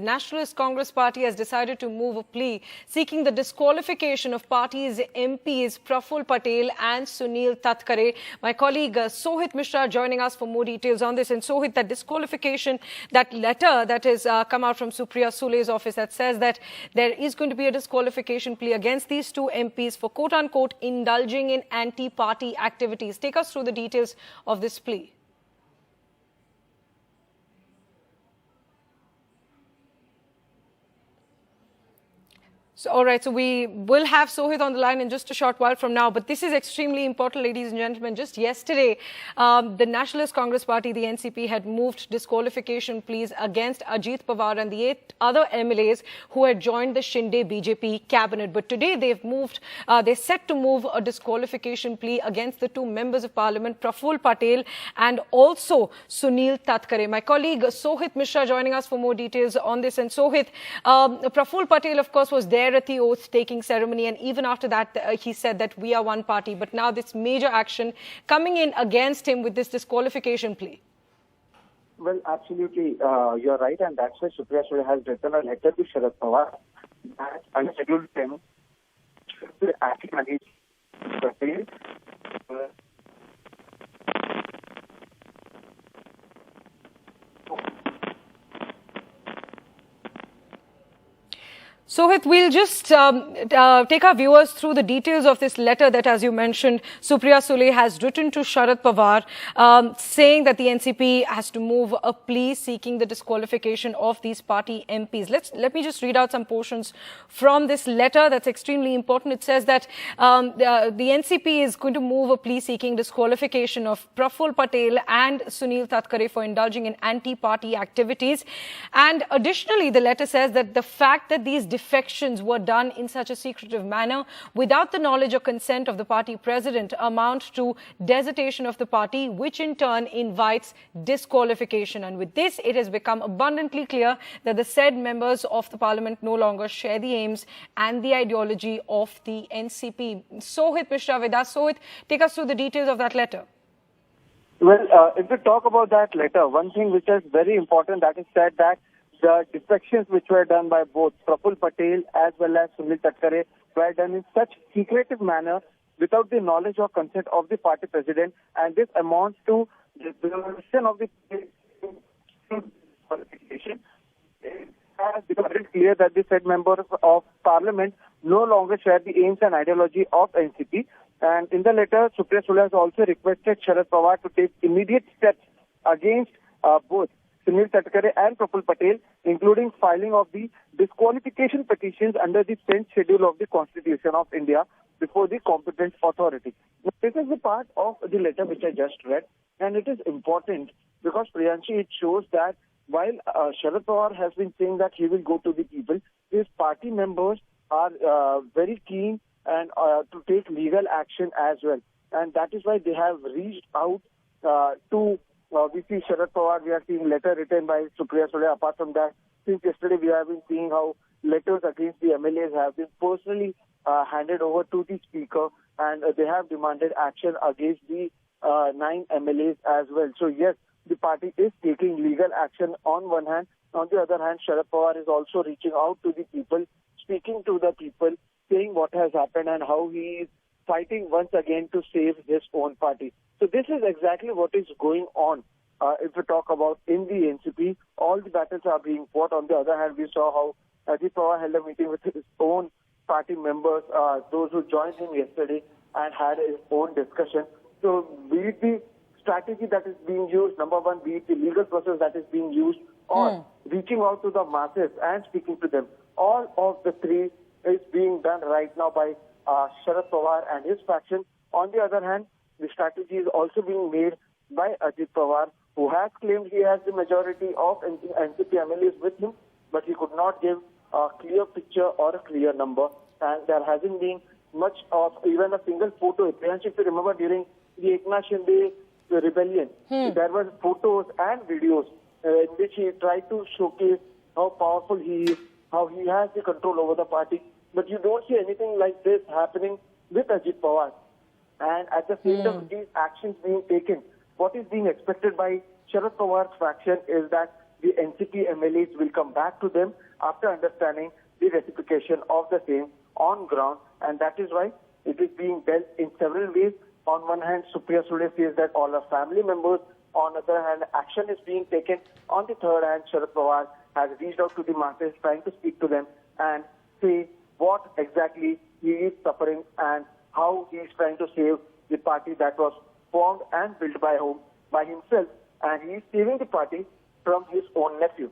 Nationalist Congress Party has decided to move a plea seeking the disqualification of party's MPs Praful Patel and Sunil Tatkare. My colleague Sohit Mishra joining us for more details on this. And Sohit, that disqualification, that letter that has come out from Supriya Sule's office that says that there is going to be a disqualification plea against these two MPs for quote-unquote indulging in anti-party activities. Take us through the details of this plea. So, all right, so we will have Sohit on the line in just a short while from now. But this is extremely important, ladies and gentlemen. Just yesterday, the Nationalist Congress Party, the NCP, had moved disqualification pleas against Ajit Pawar and the 8 other MLAs who had joined the Shinde BJP cabinet. But today they've moved, they're set to move a disqualification plea against the 2 members of parliament, Praful Patel and also Sunil Tatkare. My colleague Sohit Mishra joining us for more details on this. And Sohit, Praful Patel, of course, was there at the oath-taking ceremony, and even after that, he said that we are one party. But now this major action coming in against him with this disqualification plea. Well, absolutely, you're right, and that's why Supriya Sule has written a letter to Sharad Pawar that unscheduled him to acting against Patel. Sohit, we'll just take our viewers through the details of this letter that, as you mentioned, Supriya Sule has written to Sharad Pawar, saying that the NCP has to move a plea seeking the disqualification of these party MPs. Let me just read out some portions from this letter that's extremely important. It says that the NCP is going to move a plea seeking disqualification of Praful Patel and Sunil Tatkare for indulging in anti-party activities. And additionally, the letter says that the fact that these defections were done in such a secretive manner without the knowledge or consent of the party president amount to desertion of the party, which in turn invites disqualification. And with this, it has become abundantly clear that the said members of the parliament no longer share the aims and the ideology of the NCP. Sohit Mishra with us. Sohit, take us through the details of that letter. Well, if we talk about that letter, one thing which is very important, that is said that the defections which were done by both Praful Patel as well as Sunil Tatkare were done in such secretive manner without the knowledge or consent of the party president, and this amounts to the violation of the qualification. It has become very clear that the said members of parliament no longer share the aims and ideology of NCP. And in the letter, Supriya Sule has also requested Sharad Pawar to take immediate steps against both Sunil Tatkare and Praful Patel, including filing of the disqualification petitions under the 10th schedule of the Constitution of India before the competent authority. Now, this is the part of the letter which I just read, and it is important because, Priyanshi, it shows that while Sharad Pawar has been saying that he will go to the people, his party members are very keen and to take legal action as well. And that is why they have reached out to we see Sharad Pawar, we are seeing letter written by Supriya Sule. Apart from that, since yesterday we have been seeing how letters against the MLAs have been personally handed over to the speaker, and they have demanded action against the 9 MLAs as well. So yes, the party is taking legal action on one hand. On the other hand, Sharad Pawar is also reaching out to the people, speaking to the people, saying what has happened and how he is fighting once again to save his own party. So this is exactly what is going on. If we talk about in the NCP, all the battles are being fought. On the other hand, we saw how Ajit Pawar held a meeting with his own party members, those who joined him yesterday, and had his own discussion. So be it the strategy that is being used, number one, be it the legal process that is being used, or reaching out to the masses and speaking to them. All of the three is being done right now by Sharad Pawar and his faction. On the other hand, the strategy is also being made by Ajit Pawar, who has claimed he has the majority of NCP MLAs with him, but he could not give a clear picture or a clear number. And there hasn't been much of even a single photo. If you remember, during the Eknath Shinde rebellion, there were photos and videos in which he tried to showcase how powerful he is, how he has the control over the party. But you don't see anything like this happening with Ajit Pawar. And at the same time, these actions being taken, what is being expected by Sharad Pawar's faction is that the NCP MLAs will come back to them after understanding the ratification of the same on ground, and that is why it is being dealt in several ways. On one hand, Supriya Sule says that all are family members. On the other hand, action is being taken. On the third hand, Sharad Pawar has reached out to the masses, trying to speak to them and say what exactly he is suffering and how he is trying to save the party that was formed and built by himself, and he is saving the party from his own nephew.